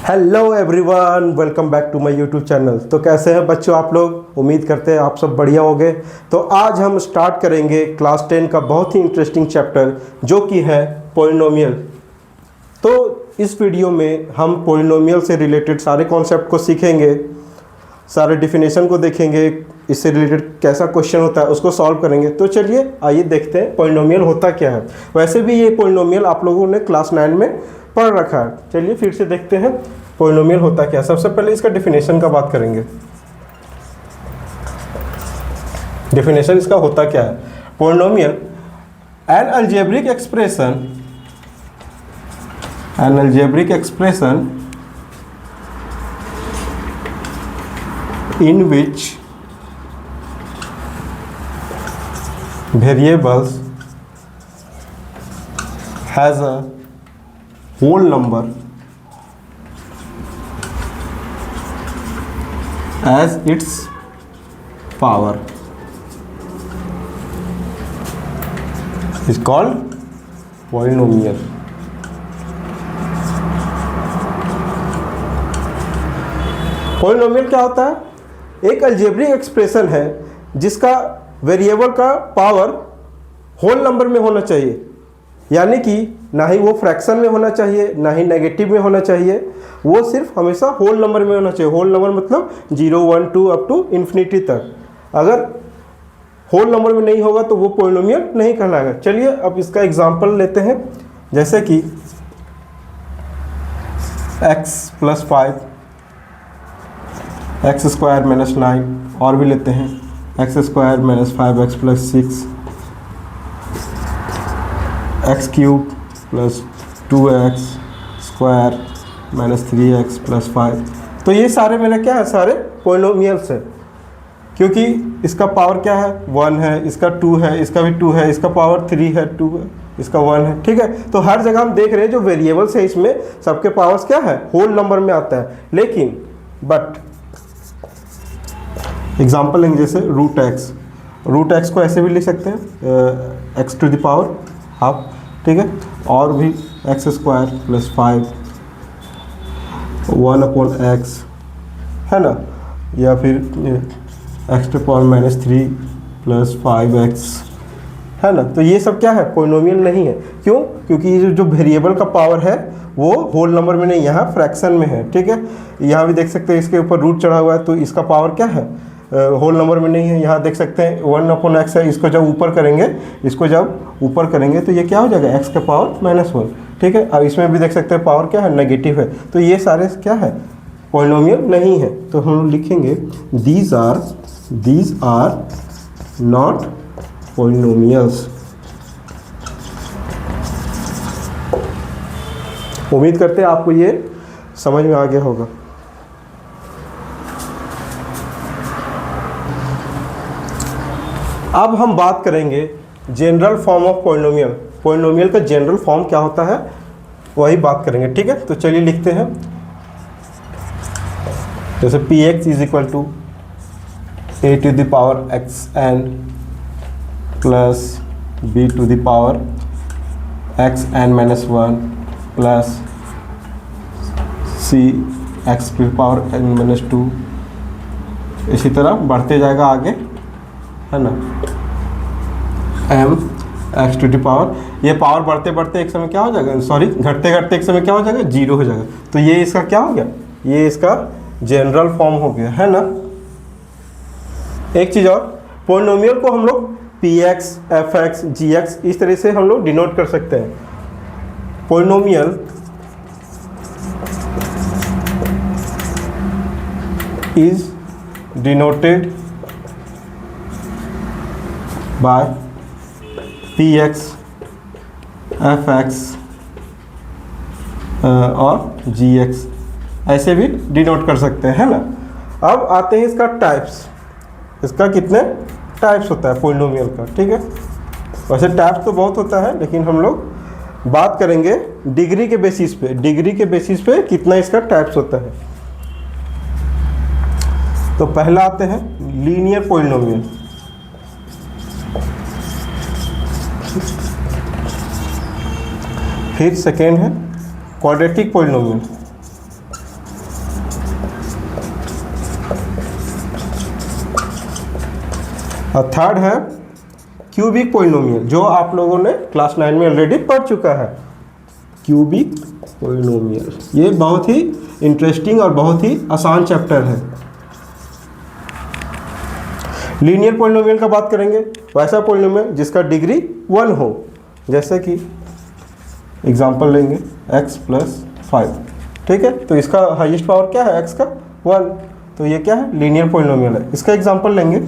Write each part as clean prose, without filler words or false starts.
Hello everyone, welcome back to my YouTube channel. तो कैसे हैं बच्चों आप लोग? उम्मीद करते हैं आप सब बढ़िया होंगे। तो आज हम स्टार्ट करेंगे क्लास 10 का बहुत ही इंटरेस्टिंग चैप्टर जो कि है पॉलिनोमियल। तो इस वीडियो में हम पॉलिनोमियल से रिलेटेड सारे कॉन्सेप्ट को सीखेंगे, सारे डिफिनेशन को देखेंगे, इससे रिलेटेड कैसा क्वेश्चन होता है उसको सॉल्व करेंगे। तो चलिए आइए देखते हैं पॉलिनोमियल होता क्या है। वैसे भी ये पॉलिनोमियल आप लोगों ने क्लास 9 में पढ़ रखा है। चलिए फिर से देखते हैं पॉलिनोमियल होता क्या है। सबसे पहले इसका डिफिनेशन का बात करेंगे। डिफिनेशन इसका होता क्या है? Polynomial N algebraic expression in which variables has a whole number as its power is called polynomial. Polynomial क्या होता है? एक अलजेब्रिक एक्सप्रेशन है जिसका वेरिएबल का पावर होल नंबर में होना चाहिए, यानी कि ना ही वो फ्रैक्शन में होना चाहिए ना ही नेगेटिव में होना चाहिए, वो सिर्फ हमेशा होल नंबर में होना चाहिए। होल नंबर मतलब 0, 1, 2 अप टू इन्फिनिटी तक। अगर होल नंबर में नहीं होगा तो वो पॉलिनोमियल नहीं कहलाएगा। चलिए अब इसका एग्जांपल लेते हैं, जैसे कि x + 5 x² - 9, और भी लेते हैं x² - 5x + 6 x³ + 2x² - 3x + 5। तो ये सारे मेरे क्या है? सारे पॉलिनोमियल्स है, क्योंकि इसका पावर क्या है? 1 है, इसका 2 है, इसका भी 2 है, इसका पावर 3 है, 2 है, इसका 1 है। ठीक है, तो हर जगह हम देख रहे हैं जो वेरिएबल्स है इसमें सबके पावर्स क्या है? होल नंबर में आता है। लेकिन बट एग्जाम्पल लेंगे, जैसे रूट एक्स को ऐसे भी लिख सकते हैं x⁻½ ठीक है, और भी x² + 5 1/x है ना, या फिर x⁻³ + 5x है ना। तो ये सब क्या है? पॉलिनोमियल नहीं है। क्यों? क्योंकि ये जो वेरिएबल का पावर है वो होल नंबर में नहीं, यहाँ फ्रैक्शन में है। ठीक है, यहाँ भी देख सकते हैं इसके ऊपर रूट चढ़ा हुआ है, तो इसका पावर क्या है? होल नंबर में नहीं है। यहाँ देख सकते हैं 1/x है, इसको जब ऊपर करेंगे तो ये क्या हो जाएगा? x⁻⁻1। ठीक है, अब इसमें भी देख सकते हैं पावर क्या है? नेगेटिव है। तो ये सारे क्या है? पॉलिनोमियल नहीं है। तो हम लिखेंगे दीज आर नॉट पॉलिनोमियल्स। उम्मीद करते हैं आपको ये समझ में आ गया होगा। अब हम बात करेंगे general form of polynomial. Polynomial का जनरल फॉर्म क्या होता है वही बात करेंगे। ठीक है, तो चलिए लिखते हैं, जैसे px = a⁻xn + b⁻xn - 1 + cx⁻n - 2। इसी तरह बढ़ते जाएगा आगे, है ना, m⁻x⁻, ये पावर बढ़ते बढ़ते एक समय क्या हो जाएगा? सॉरी, घटते घटते एक समय क्या हो जाएगा? 0 हो जाएगा। तो ये इसका क्या हो गया? ये इसका जनरल फॉर्म हो गया, है ना। एक चीज़ और, पॉलिनोमियल को हम लोग px, fx, gx इस तरह से हम लोग डिनोट कर सकते हैं। Polynomial is denoted by px, fx और gx, ऐसे भी डिनोट कर सकते हैं, है ना। अब आते हैं इसका टाइप्स। इसका कितने टाइप्स होता है पॉलिनोमियल का? ठीक है, वैसे टाइप्स तो बहुत होता है, लेकिन हम लोग बात करेंगे डिग्री के बेसिस पे। डिग्री के बेसिस पे कितना इसका टाइप्स होता है। तो पहला आते हैं लीनियर पॉलिनोमियल। फिर सेकेंड है क्वाड्रेटिक पॉलिनोमियल। और थर्ड है क्यूबिक पोलिनोमियल, जो आप लोगों ने क्लास 9 में ऑलरेडी पढ़ चुका है, क्यूबिक पोलिनोमियल। ये बहुत ही इंटरेस्टिंग और बहुत ही आसान चैप्टर है। लीनियर पोलिनोमियल का बात करेंगे, वैसा पोलिनोमियल जिसका डिग्री 1 हो, जैसे कि एग्जांपल लेंगे x प्लस 5, ठीक है। तो इसका हाईएस्ट पावर क्या है, x का 1, तो ये क्या है, लीनियर पोलिनोमियल है। इसका एग्जांपल लेंगे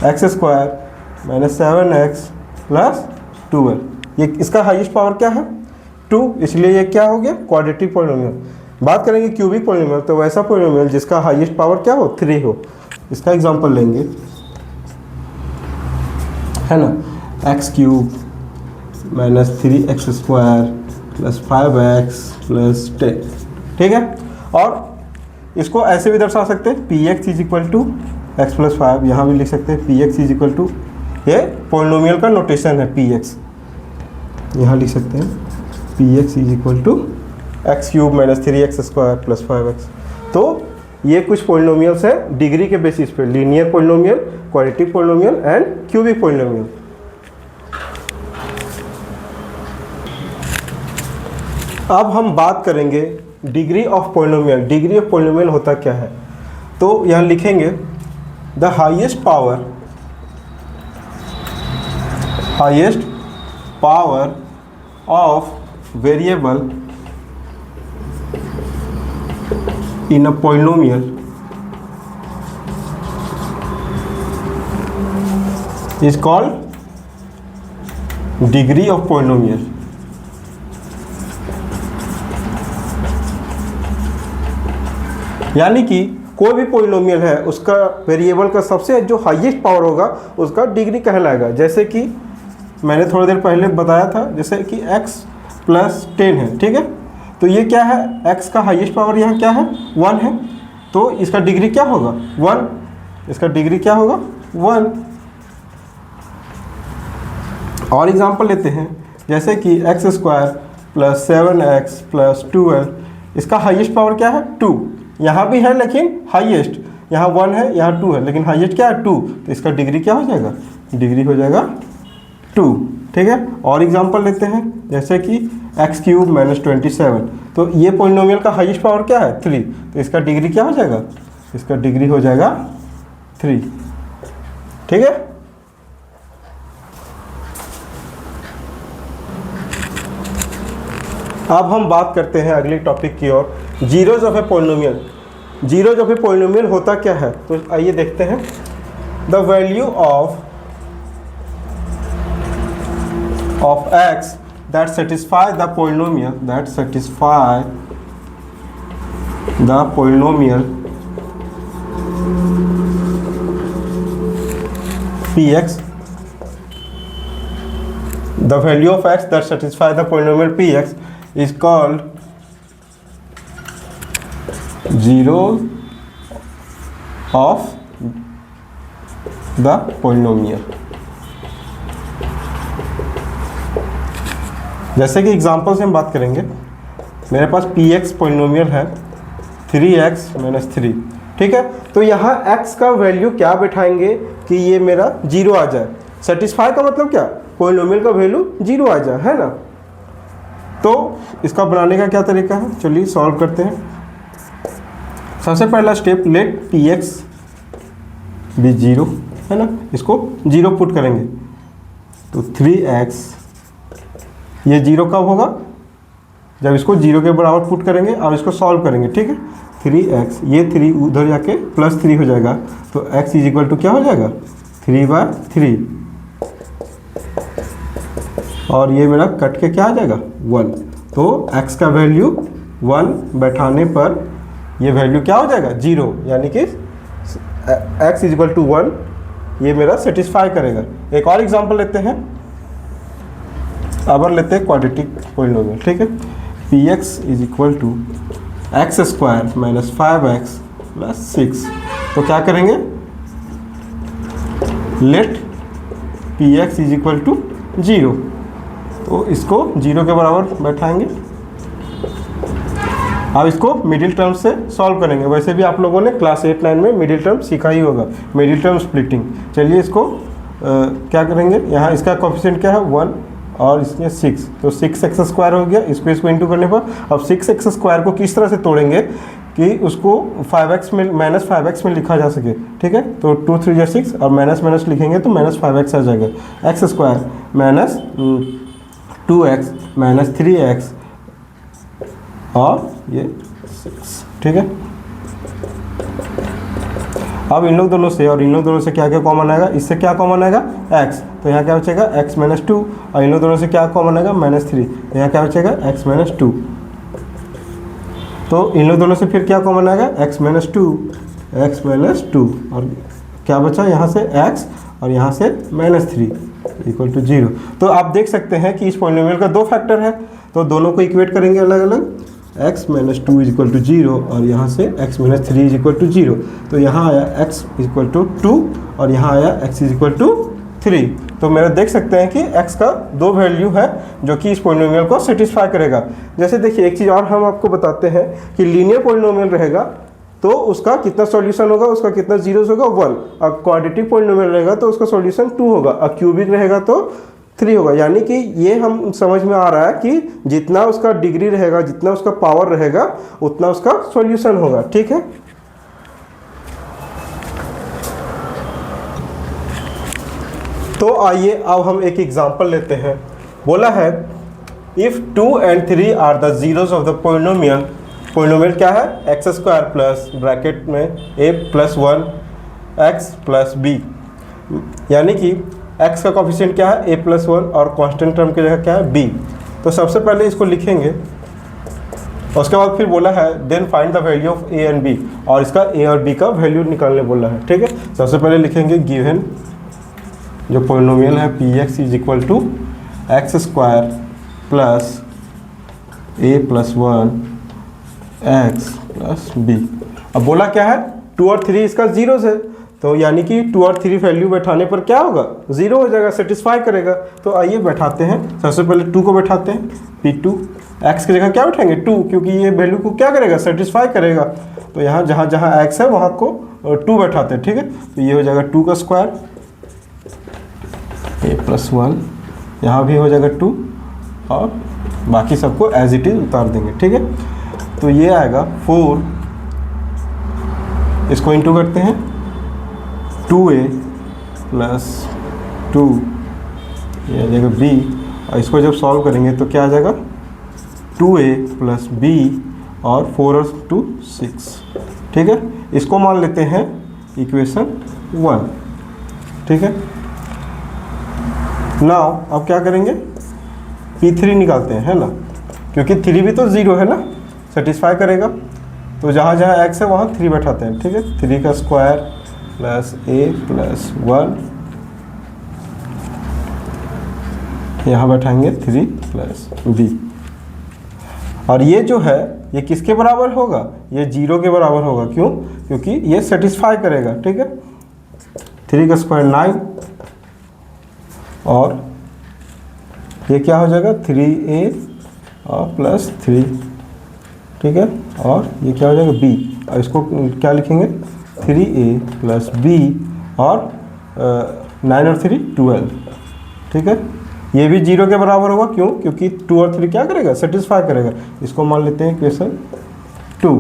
x square minus 7x plus 12, ये इसका हाईएस्ट पावर क्या है 2, इसलिए ये क्या हो गया, क्वाड्रेटिक पोलिनोमियल। बात करेंगे क्यूबिक पोलिनोमियल, तो वैसा पोलिनोमियल जिसका हाईएस्ट पावर क्या हो 3 हो। इसका एग्जांपल लेंगे, है ना, x cube minus 3x square plus 5x plus 10, ठीक है। और इसको ऐसे भी दर्शा सकते हैं, px is equal to X plus 5, यहाँ भी लिख सकते हैं px इज इक्वल टू, ये पोलिनोमियल का नोटेशन है px, यहाँ लिख सकते हैं px is equal to X cube minus 3x square plus 5x। तो ये कुछ पोलिनोमियल्स है डिग्री के बेसिस पे, linear polynomial, quadratic polynomial and cubic polynomial. अब हम बात करेंगे degree of polynomial. Degree of polynomial होता क्या है, तो यहाँ लिखेंगे the highest power of variable in a polynomial is called degree of polynomial। यानी कि कोई भी पोलिनोमियल है उसका वेरिएबल का सबसे जो हाईएस्ट पावर होगा उसका डिग्री कहलाएगा। जैसे कि मैंने थोड़ी देर पहले बताया था, जैसे कि x प्लस 10 है, ठीक है। तो ये क्या है, x का हाईएस्ट पावर यहाँ क्या है 1 है, तो इसका डिग्री क्या होगा 1, इसका डिग्री क्या होगा 1। और एग्जांपल लेते हैं, जैसे कि x square plus 7x plus 12, इसका हाईएस्ट पावर क्या है 2, यहाँ भी है लेकिन हाईएस्ट, यहाँ 1 है यहाँ 2 है, लेकिन हाईएस्ट क्या है 2, तो इसका डिग्री क्या हो जाएगा, डिग्री हो जाएगा 2, ठीक है। और एग्जांपल लेते हैं, जैसे कि एक्स क्यूब माइनस 27, तो ये पोलिनोमियल का हाईएस्ट पावर क्या है 3, तो इसका डिग्री क्या हो जाएगा, इसका डिग्री हो जाएगा 3, ठीक है। अब हम बात करते हैं अगले टॉपिक की ओर, zeros of a polynomial. Zeros of a polynomial होता क्या है, तो आइए देखते हैं। The value of x that satisfy the polynomial px, the value of x that satisfy the polynomial px is called zero of the polynomial। जैसे कि example से हम बात करेंगे, मेरे पास px पोलिनोमियल है 3x माइनस 3, ठीक है। तो यहाँ x का वैल्यू क्या बैठाएंगे कि ये मेरा 0 आ जाए। सेटिस्फाई का मतलब क्या, पोलिनोमियल का वैल्यू 0 आ जाए, है ना। तो इसका बनाने का क्या तरीका है, चलिए सॉल्व करते हैं। सबसे पहला स्टेप, लेट px भी 0, है ना, इसको 0 पुट करेंगे, तो 3x, ये 0 कब होगा, जब इसको 0 के बराबर पुट करेंगे और इसको सॉल्व करेंगे, ठीक है। 3x, ये 3 उधर जाके प्लस 3 हो जाएगा, तो x इज इक्वल टू क्या हो जाएगा 3/3, और ये मेरा कट के क्या आ जाएगा 1, तो x का वैल्यू 1 बैठाने पर ये वैल्यू क्या हो जाएगा 0, यानी कि x इज इक्वल टू 1, ये मेरा सेटिस्फाई करेगा। एक और एग्जांपल लेते हैं, अब लेते हैं क्वाड्रेटिक पोलिनोमियल, ठीक है। px is equal to x square minus 5x plus 6, तो क्या करेंगे, let px is equal to 0, तो इसको 0 के बराबर बैठाएंगे, अब इसको मिडिल टर्म से सॉल्व करेंगे। वैसे भी आप लोगों ने क्लास 8-9 में मिडिल टर्म सीखा ही होगा, मिडिल टर्म स्प्लिटिंग। चलिए इसको क्या करेंगे, यहाँ इसका कोफिशिएंट क्या है 1 और इसमें 6, तो 6x² हो गया। इसको इंटू करने पर अब 6x² को किस तरह से तोड़ेंगे कि उसको 5x में -5x में लिखा जा सके, ठीक है। तो 2 3 या 6 और माइनस माइनस लिखेंगे तो -5x आ जाएगा। x² minus 2x minus 3x और ये 6, ठीक है। अब इन लोग दोनों से और इन लोग दोनों से क्या क्या कॉमन आएगा, इससे क्या कॉमन आएगा x, तो यहाँ क्या बचेगा x - 2 और इन लोग दोनों से क्या कॉमन आएगा -3, तो यहाँ क्या बचेगा x - 2। तो इन लोग दोनों से फिर क्या कॉमन आएगा x - 2 और क्या बचा यहाँ से x और यहाँ से -3 = 0। तो आप देख सकते हैं कि इस पॉलिनोमियल का 2 फैक्टर है, तो दोनों को इक्वेट करेंगे अलग अलग, x - 2 = 0 और यहाँ से x - 3 = 0। तो यहाँ आया x = 2 और यहाँ आया x = 3। तो मेरा देख सकते हैं कि x का 2 वैल्यू है जो कि इस पॉलिनोमियल को सेटिस्फाई करेगा। जैसे देखिए एक चीज़ और हम आपको बताते हैं कि लीनियर पॉलिनोमियल रहेगा तो उसका कितना सॉल्यूशन होगा, उसका कितना जीरोस होगा 1। अब क्वाड्रेटिक पॉलिनोमियल रहेगा तो उसका सॉल्यूशन 2 होगा। अब क्यूबिक रहेगा तो 3 होगा। यानी कि ये हम समझ में आ रहा है कि जितना उसका डिग्री रहेगा, जितना उसका पावर रहेगा, उतना उसका सॉल्यूशन होगा, ठीक है। तो आइए अब हम एक एग्जांपल लेते हैं। बोला है if 2 and 3 are the zeros of the polynomial, polynomial क्या है x² प्लस ब्रैकेट में a + 1 x + b, यानी कि x का कोफिशिएंट क्या है a + 1 और कांस्टेंट टर्म की जगह क्या है b। तो सबसे पहले इसको लिखेंगे, उसके बाद फिर बोला है then find the value of a and b, और इसका a और b का वैल्यू निकालने बोला है, ठीक है। सबसे पहले लिखेंगे गिवन जो पॉलिनोमियल है px = x² plus a + 1 x + b। अब बोला क्या है 2 और 3 इसका जीरोस है, तो यानी कि 2 और 3 वैल्यू बैठाने पर क्या होगा 0 हो जाएगा, सेटिस्फाई करेगा। तो आइए बैठाते हैं। सबसे पहले 2 को बैठाते हैं, p2 x की जगह क्या बैठाएंगे 2, क्योंकि ये वैल्यू को क्या करेगा सेटिस्फाई करेगा। तो यहाँ जहाँ जहाँ x है वहाँ को 2 बैठाते हैं, ठीक है। तो ये हो जाएगा 2 का स्क्वायर a + 1, यहाँ भी हो जाएगा 2 और बाकी सबको एज इट इज उतार देंगे, ठीक है। तो ये आएगा 4, इसको इंटू करते हैं 2a + 2, ये आ जाएगा b, और इसको जब सॉल्व करेंगे तो क्या आ जाएगा 2a + b और 4 और 2 6, ठीक है। इसको मान लेते हैं इक्वेशन 1, ठीक है। नाउ अब क्या करेंगे p3 निकालते हैं, है ना, क्योंकि 3 भी तो 0 है ना, सेटिस्फाई करेगा। तो जहाँ जहाँ x है वहाँ 3 बैठाते हैं, ठीक है। 3 का स्क्वायर प्लस a + 1, यहाँ बैठाएंगे 3 + b, और ये जो है ये किसके बराबर होगा, ये 0 के बराबर होगा। क्यों, क्योंकि ये सेटिस्फाई करेगा, ठीक है। 3 का स्क्वायर 9 और ये क्या हो जाएगा 3a और प्लस 3, ठीक है। और ये क्या हो जाएगा b, और इसको क्या लिखेंगे 3a + b और 9 और 3 12, ठीक है। ये भी 0 के बराबर होगा। क्यों, क्योंकि 2 और 3 क्या करेगा सेटिस्फाई करेगा। इसको मान लेते हैं इक्वेशन 2।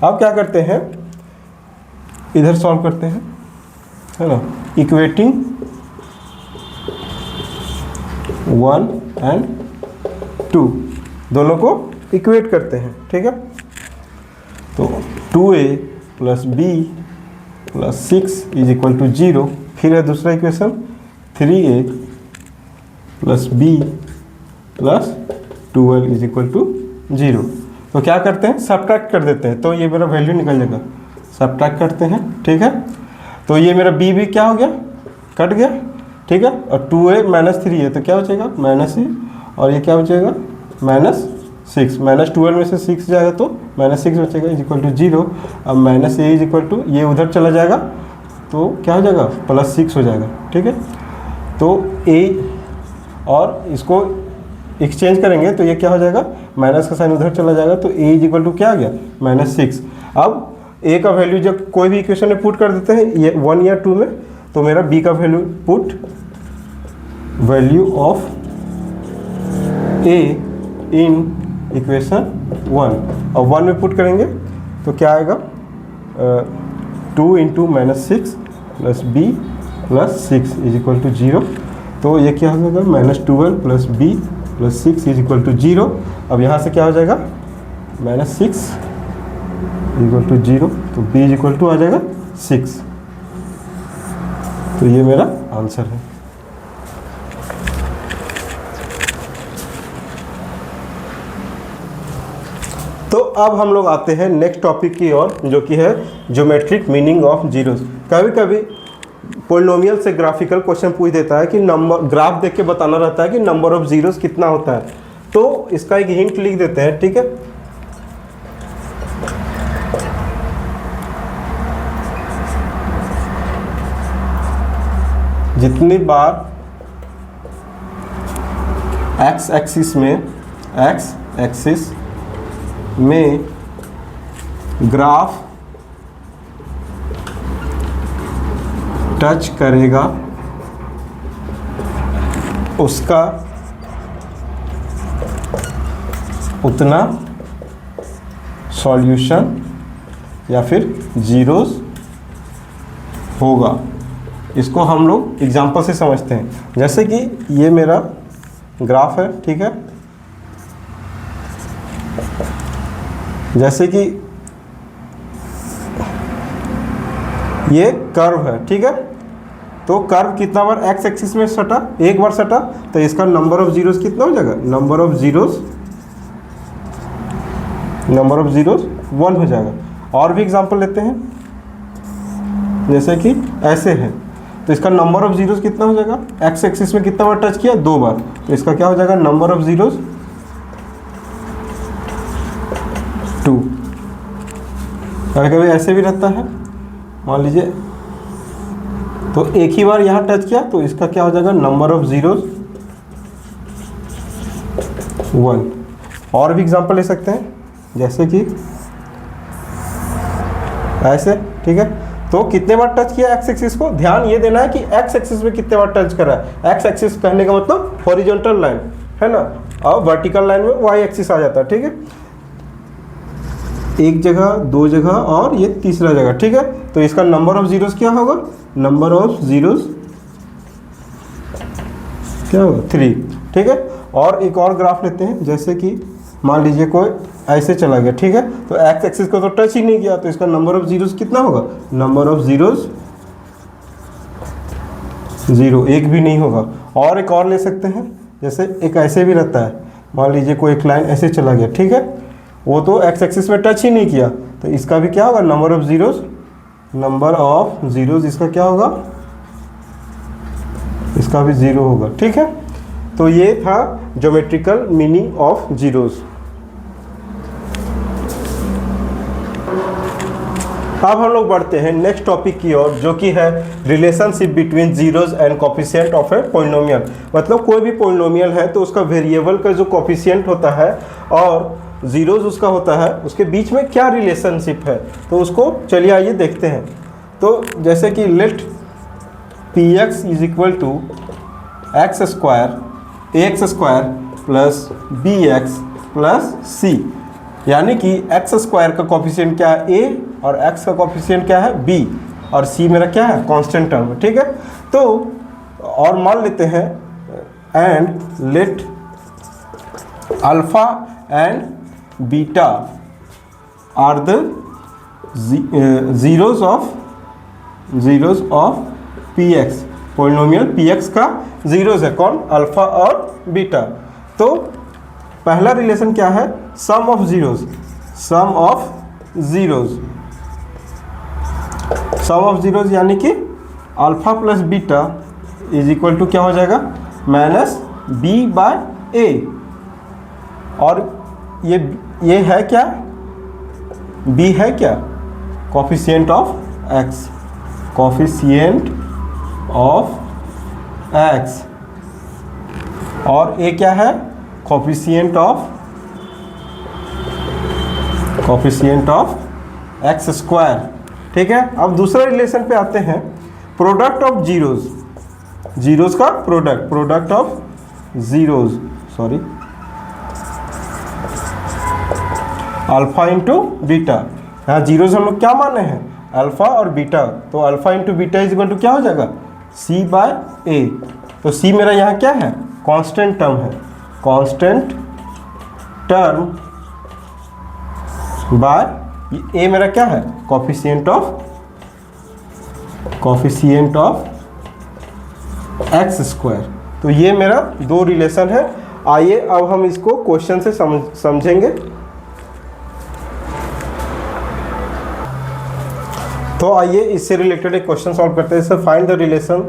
अब क्या करते हैं इधर सॉल्व करते हैं, है ना, इक्वेटिंग 1 and 2 दोनों को इक्वेट करते हैं, ठीक है। तो 2a + b + 6 = 0। फिर है दूसरा इक्वेशन 3a + b + 12 = 0। तो क्या करते हैं सब्ट्रैक्ट कर देते हैं, तो ये मेरा वैल्यू निकल जाएगा। सब्ट्रैक्ट करते हैं, ठीक है। तो ये मेरा b भी क्या हो गया कट गया, ठीक है। और 2a - 3 है तो क्या बचेगा -a, और ये क्या बचेगा -6। -12 में से 6 जाएगा तो -6 बचेगा = 0। अब -a ये उधर चला जाएगा तो क्या हो जाएगा +6 हो जाएगा, ठीक है। तो a और इसको एक्सचेंज करेंगे तो ये क्या हो जाएगा, माइनस का साइन उधर चला जाएगा, तो a इज इक्वल टू क्या आ गया, -6। अब a का वैल्यू जब कोई भी इक्वेशन में पुट कर देते हैं ये 1 या 2 में, तो मेरा b का value put value of a in equation 1, और 1 में पुट करेंगे तो क्या आएगा, 2 into -6 plus b plus 6 is equal to 0। तो ये क्या हो जाएगा, -12 plus b plus 6 is equal to 0। अब यहाँ से क्या हो जाएगा, -6 इक्वल टू 0, तो b इज इक्वल टू आ जाएगा 6। तो ये मेरा आंसर है। तो अब हम लोग आते हैं नेक्स्ट टॉपिक की ओर, जो कि है ज्योमेट्रिक मीनिंग ऑफ जीरोस। कभी कभी पॉलिनोमियल से ग्राफिकल क्वेश्चन पूछ देता है कि नंबर, ग्राफ देख के बताना रहता है कि नंबर ऑफ जीरोस कितना होता है, तो इसका एक हिंट लिख देते हैं, ठीक है। जितनी बार एक्स एक्सिस में ग्राफ टच करेगा उसका उतना सॉल्यूशन या फिर जीरोस होगा। इसको हम लोग एग्जांपल से समझते हैं। जैसे कि ये मेरा ग्राफ है, ठीक है, जैसे कि ये कर्व है, ठीक है, तो कर्व कितना बार एक्स एक्सिस में सटा, एक बार सटा, तो इसका नंबर ऑफ जीरोस कितना हो जाएगा, नंबर ऑफ जीरोस 1 हो जाएगा। और भी एग्जांपल लेते हैं, जैसे कि ऐसे है, तो इसका नंबर ऑफ जीरोस कितना हो जाएगा, एक्स एक्सिस में कितना बार टच किया, 2 बार, तो इसका क्या हो जाएगा, नंबर ऑफ जीरोस 2। कभी कभी ऐसे भी रहता है, मान लीजिए, तो एक ही बार यहाँ टच किया, तो इसका क्या हो जाएगा, नंबर ऑफ जीरोस 1। और भी एग्जांपल ले सकते हैं, जैसे कि ऐसे, ठीक है, तो कितने बार टच किया एक्स एक्सिस को, ध्यान ये देना है कि एक्स एक्सिस में कितने बार टच करा है। एक्स एक्सिस कहने का मतलब हॉरिजॉन्टल लाइन है ना, और वर्टिकल लाइन में वाई एक्सिस आ जाता है, ठीक है, एक जगह, 2 जगह और ये तीसरा जगह, ठीक है। तो इसका नंबर ऑफ जीरोस क्या होगा, नंबर ऑफ जीरोस क्या होगा, 3, ठीक है। और एक और ग्राफ लेते हैं, जैसे कि मान लीजिए कोई ऐसे चला गया, ठीक है, तो एक्स एक्सिस को तो टच ही नहीं किया, तो इसका नंबर ऑफ जीरोस कितना होगा, नंबर ऑफ जीरोस 0, एक भी नहीं होगा। और एक और ले सकते हैं, जैसे एक ऐसे भी रहता है, मान लीजिए कोई एक लाइन ऐसे चला गया, ठीक है, वो तो एक्स एक्सिस में टच ही नहीं किया, तो इसका भी क्या होगा, नंबर ऑफ जीरोस इसका क्या होगा, इसका भी 0 होगा, ठीक है। तो ये था ज्योमेट्रिकल मीनिंग ऑफ जीरोस। अब हम लोग बढ़ते हैं नेक्स्ट टॉपिक की ओर, जो कि है relationship between zeros and coefficient of a polynomial. मतलब कोई भी पॉलिनोमियल है तो उसका वेरिएबल का जो कोफिशिएंट होता है और जीरोस उसका होता है, उसके बीच में क्या रिलेशनशिप है, तो उसको चलिए आइए देखते हैं। तो जैसे कि let P X is equal to x square plus B X plus C, यानी कि एक्स स्क्वायर का कोफिशिएंट क्या है, ए, और एक्स का कोफिशिएंट क्या है, बी, और सी मेरा क्या है, कांस्टेंट टर्म, ठीक है। तो और मान लेते हैं and let alpha and beta are the zeros of P X, polynomial P X का जीरोस है कौन, अल्फा और बीटा। तो पहला रिलेशन क्या है, सम ऑफ जीरोस यानी कि alpha plus beta is equal to क्या हो जाएगा, माइनस बी बाय ए, और ये है क्या, बी है क्या, कोफिशिएंट ऑफ एक्स, और ए क्या है, कोफिशिएंट ऑफ एक्स स्क्वायर। ठीक है, अब दूसरा रिलेशन पे आते हैं, प्रोडक्ट ऑफ जीरोज का product of zeros, sorry, alpha into beta. यहाँ जीरोज हम लोग क्या माने हैं, अल्फा और बीटा, तो alpha into beta is equal to क्या हो जाएगा, सी बाय ए। तो सी मेरा यहाँ क्या है, कांस्टेंट टर्म है, कांस्टेंट टर्म बाय ए मेरा क्या है, कोफिशिएंट ऑफ एक्स स्क्वायर। तो ये मेरा दो रिलेशन है। आइए अब हम इसको क्वेश्चन से समझेंगे। तो आइए इससे रिलेटेड एक क्वेश्चन सॉल्व करते हैं। इससे फाइंड द रिलेशन,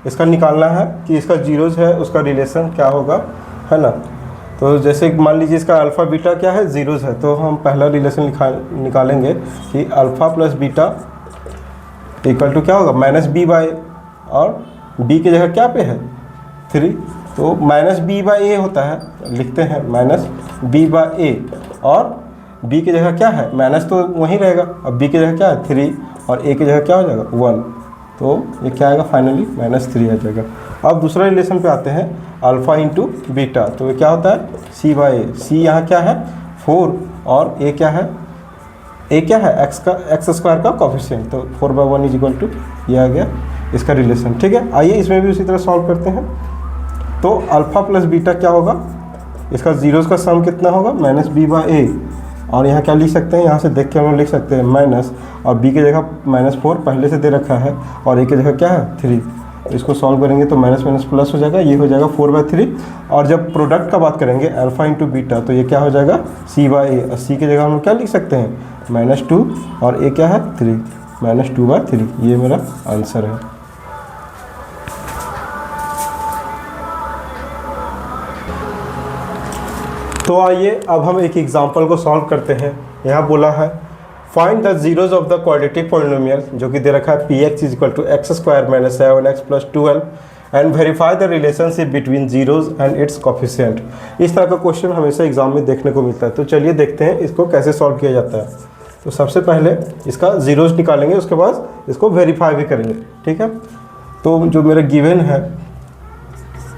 इसका निकालना है कि इसका जीरोज है उसका रिलेशन क्या होगा, है ना। तो जैसे मान लीजिए इसका अल्फ़ा बीटा क्या है, जीरोज है, तो हम पहला रिलेशन निकालेंगे कि alpha plus beta equal to क्या होगा, माइनस बी बाई, और बी की जगह क्या पे है 3, तो माइनस बी बाई ए होता है, लिखते हैं माइनस बी बाई ए, और बी की जगह क्या है, माइनस तो वहीं रहेगा, अब बी की जगह क्या है 3, और ए की जगह क्या हो जाएगा 1, तो ये क्या आएगा फाइनली -3 आ जाएगा। अब दूसरा रिलेशन पे आते हैं, अल्फ़ा इंटू बीटा, तो ये क्या होता है सी बाई ए। सी यहाँ क्या है 4, और ए क्या है, एक्स स्क्वायर का कोफिशिएंट, तो 4/1 इज इक्वल टू ये आ गया इसका रिलेशन। ठीक है, आइए इसमें भी उसी तरह सॉल्व करते हैं। तो अल्फ़ा प्लस बीटा क्या होगा, इसका जीरोज का सम कितना होगा, -b/a, और यहाँ क्या लिख सकते हैं, यहाँ से देख के हम लोग लिख सकते हैं माइनस, और b की जगह -4 पहले से दे रखा है, और a की जगह क्या है 3, तो इसको सॉल्व करेंगे तो माइनस माइनस प्लस हो जाएगा, ये हो जाएगा 4/3। और जब प्रोडक्ट का बात करेंगे अल्फ़ा इंटू बीटा, तो ये क्या हो जाएगा c/a, और c की जगह हम लोग क्या लिख सकते हैं -2, और a क्या है 3, -2/3, ये मेरा आंसर है। तो आइए अब हम एक एग्जांपल को सॉल्व करते हैं। यहाँ बोला है find the zeros of the quadratic polynomial, जो कि दे रखा है px is equal to x square minus 7x plus 12, and verify the relationship between zeros and its coefficient. इस तरह का क्वेश्चन हमेशा एग्जाम में देखने को मिलता है। तो चलिए देखते हैं इसको कैसे सॉल्व किया जाता है। तो सबसे पहले इसका जीरोज निकालेंगे, उसके बाद इसको वेरीफाई भी करेंगे। ठीक है, तो जो मेरा गिवन है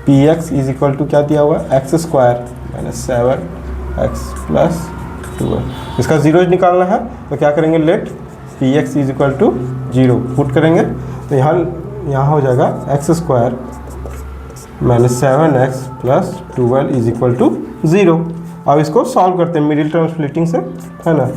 px इज इक्वल टू क्या दिया हुआ है, x square minus 7x plus 12, इसका जीरोज निकालना है। तो क्या करेंगे, let px is equal to 0 put करेंगे, तो यहाँ हो जाएगा x square minus 7x plus 12 is equal to 0। अब इसको सॉल्व करते हैं मिडिल टर्म स्प्लिटिंग से, है ना।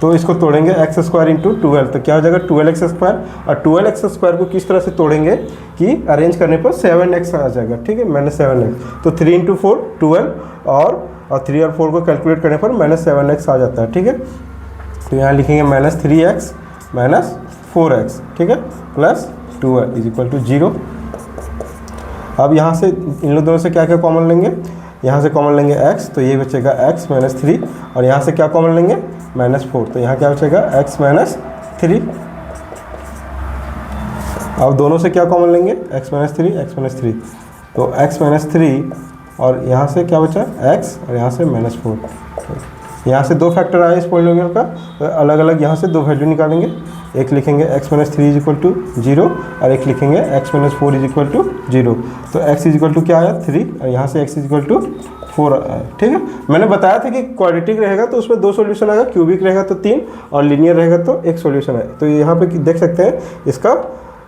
तो इसको तोड़ेंगे एक्स स्क्वायर इंटू 12, तो क्या हो जाएगा 12x स्क्वायर, और 12x स्क्वायर को किस तरह से तोड़ेंगे कि अरेंज करने पर 7x आ जाएगा। ठीक है, -7x, तो 3 × 4 12, और 3 और 4 को कैलकुलेट करने पर -7x आ जाता है। ठीक है, तो यहाँ लिखेंगे -3x -4x, ठीक है, प्लस 12 इज इक्वल टू 0। अब यहाँ से इन लोग दोनों से क्या क्या कॉमन लेंगे, यहाँ से कॉमन लेंगे x, तो ये बचेगा x -3, और यहाँ से क्या कॉमन लेंगे -4, तो यहाँ क्या बचेगा x -3। अब दोनों से क्या कॉमन लेंगे, x -3, तो x -3, और यहाँ से क्या बचा x, और यहाँ से -4। यहाँ से दो फैक्टर आए इस पॉलिनोमियल का, तो अलग अलग यहाँ से दो वैल्यू निकालेंगे। एक लिखेंगे x -3 इज इक्वल टू 0, और एक लिखेंगे x -4 इज इक्वल टू 0। तो x इज इक्वल टू क्या आया 3, और यहाँ से x इज इक्वल टू 4 आया। ठीक है, मैंने बताया था कि क्वाड्रेटिक रहेगा तो उसमें 2 सॉल्यूशन आएगा, क्यूबिक रहेगा तो 3, और लीनियर रहेगा तो 1 सॉल्यूशन आए। तो यहाँ पे देख सकते हैं इसका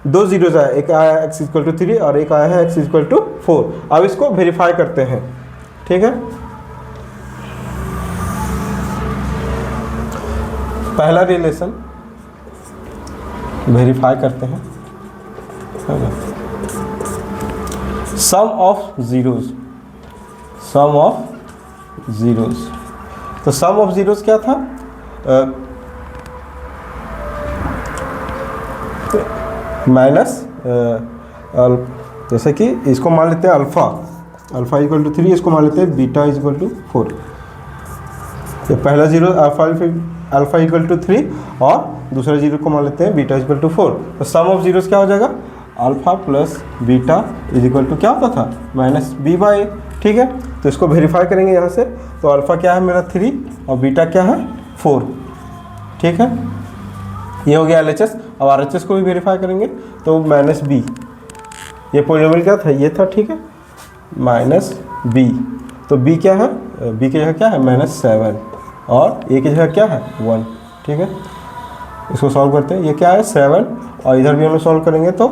2 जीरोज आया, एक आया x इक्वल टू 3, और एक आया है x इक्वल टू 4। अब इसको वेरीफाई करते हैं। ठीक है, पहला रिलेशन वेरीफाई करते हैं, सम ऑफ जीरोज, तो सम ऑफ जीरोज क्या था, माइनस जैसे कि इसको मान लेते हैं अल्फ़ा इक्वल टू 3, इसको मान लेते हैं बीटा इज इक्वल टू 4। तो पहला जीरो अल्फ़ा इक्वल टू 3, और दूसरा जीरो को मान लेते हैं बीटा इज इक्वल टू 4। तो सम ऑफ जीरोस क्या हो जाएगा, alpha plus beta is equal to क्या होता था -b/a। ठीक है, तो इसको वेरीफाई करेंगे यहाँ से। तो अल्फ़ा क्या है मेरा 3 और बीटा क्या है 4, ठीक है। ये हो गया LHS। अब RHS को भी वेरीफाई करेंगे तो -b, ये पॉलिनोमियल क्या था, ये था, ठीक है, -b। तो b क्या है, b की जगह क्या है -7 और a की जगह क्या है 1, ठीक है। इसको सॉल्व करते हैं, ये क्या है 7 और इधर भी हम लोग सॉल्व करेंगे तो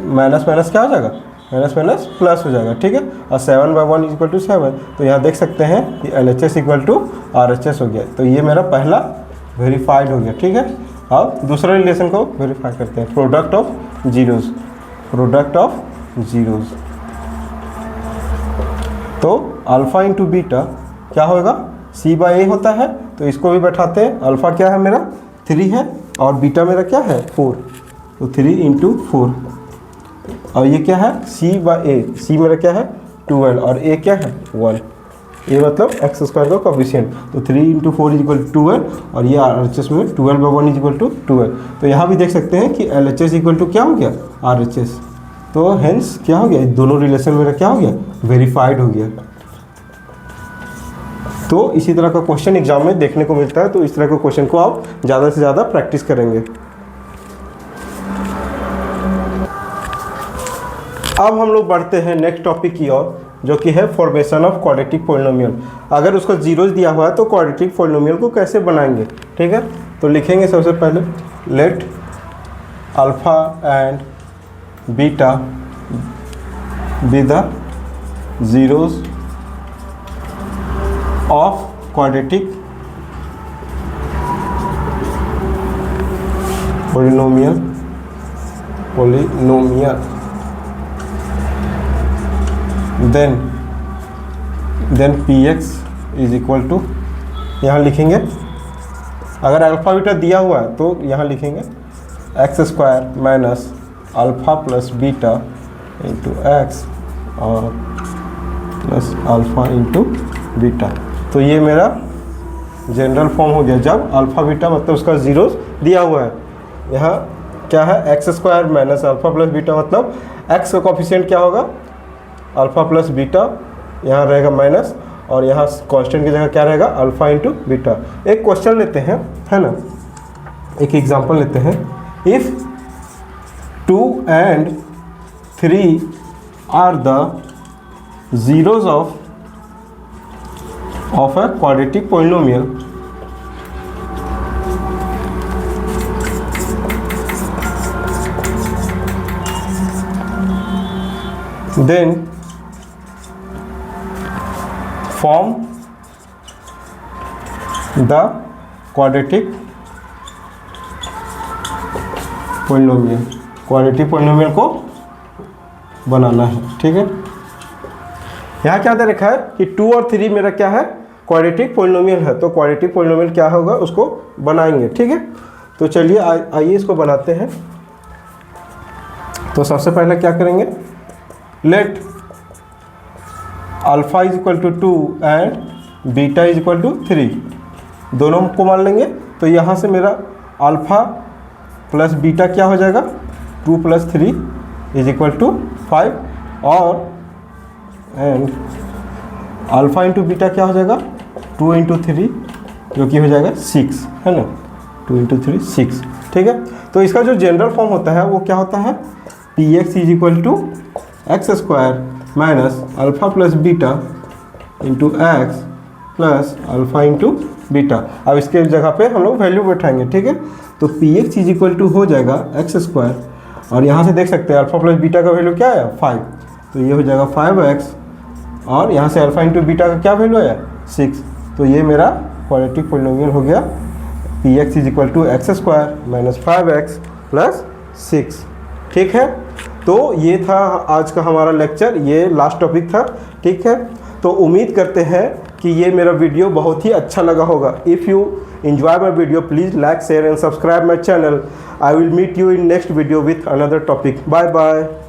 माइनस माइनस क्या हो जाएगा, माइनस माइनस प्लस हो जाएगा, ठीक है। और 7/1 = 7, तो यहाँ देख सकते हैं कि LHS = RHS हो गया। तो ये मेरा पहला वेरीफाइड हो गया, ठीक है। अब दूसरा रिलेशन को वेरीफाई करते हैं, product of zeros, product of zeros. तो अल्फ़ा इंटू बीटा क्या होगा, C/A होता है। तो इसको भी बैठाते हैं, अल्फ़ा क्या है मेरा 3 है और बीटा मेरा क्या है 4, तो 3 × 4। और ये क्या है C/A, C मेरा क्या है 12 और A क्या है 1, ये मतलब x² का कोफिशिएंट। तो 3 × 4 = 12 और ये RHS में 12/1 = 12। तो यहाँ भी देख सकते हैं कि LHS = क्या हो गया RHS। तो हेंस क्या हो गया, दोनों रिलेशन मेरा क्या हो गया वेरीफाइड हो गया। तो इसी तरह का क्वेश्चन एग्जाम में देखने को मिलता है। तो इस तरह के क्वेश्चन को आप ज़्यादा से ज़्यादा प्रैक्टिस करेंगे। अब हम लोग बढ़ते हैं नेक्स्ट टॉपिक की ओर, जो कि है फॉर्मेशन ऑफ क्वाड्रेटिक पॉलिनोमियल। अगर उसका जीरोज दिया हुआ है तो क्वाड्रेटिक पॉलिनोमियल को कैसे बनाएंगे, ठीक है। तो लिखेंगे सबसे पहले, late alpha and beta be the zeros of quadratic polynomial then px = यहाँ लिखेंगे, अगर अल्फ़ा बीटा दिया हुआ है तो यहाँ लिखेंगे x² minus alpha plus beta into x और प्लस अल्फ़ा इंटू बीटा। तो ये मेरा जनरल फॉर्म हो गया जब अल्फ़ा बीटा मतलब उसका जीरोस दिया हुआ है। यहाँ क्या है x² minus alpha plus beta, मतलब x का कोफिशिएंट क्या होगा अल्फ़ा प्लस बीटा, यहाँ रहेगा माइनस और यहाँ कांस्टेंट की जगह क्या रहेगा अल्फ़ा इंटू बीटा। एक क्वेश्चन लेते हैं, है ना, एक एग्जांपल लेते हैं। If 2 and 3 are the zeros of a quadratic polynomial, then form the quadratic polynomial। Quadratic polynomial को बनाना है, ठीक है। यहाँ क्या दे रखा है कि 2 और 3 मेरा क्या है क्वाड्रेटिक पॉलिनोमियल है। तो क्वाड्रेटिक पॉलिनोमियल क्या होगा उसको बनाएंगे, ठीक है। तो चलिए आइए इसको बनाते हैं। तो सबसे पहले क्या करेंगे, लेट अल्फ़ा = 2 एंड बीटा = 3, दोनों को मान लेंगे। तो यहाँ से मेरा अल्फ़ा प्लस बीटा क्या हो जाएगा 2 + 3 = 5 और एंड अल्फ़ा इंटू बीटा क्या हो जाएगा 2 × 3 जो कि हो जाएगा 6, है ना, 2 × 3 6, ठीक है। तो इसका जो जनरल फॉर्म होता है वो क्या होता है px = x² minus alpha plus beta into x plus alpha into beta. अब इसके जगह पे हम लोग वैल्यू बैठाएंगे, ठीक है। तो px = हो जाएगा x² और यहाँ से देख सकते हैं अल्फ़ा प्लस बीटा का वैल्यू क्या है 5, तो ये हो जाएगा 5x और यहाँ से अल्फ़ा इंटू बीटा का क्या वैल्यू है 6। तो ये मेरा क्वाड्रेटिक पॉलिनोमियल हो गया px = x² minus 5x plus 6, ठीक है। तो ये था आज का हमारा लेक्चर, ये लास्ट टॉपिक था, ठीक है। तो उम्मीद करते हैं कि ये मेरा वीडियो बहुत ही अच्छा लगा होगा। If you enjoy my video, please like, share and subscribe my channel. I will meet you in next video with another topic. Bye bye.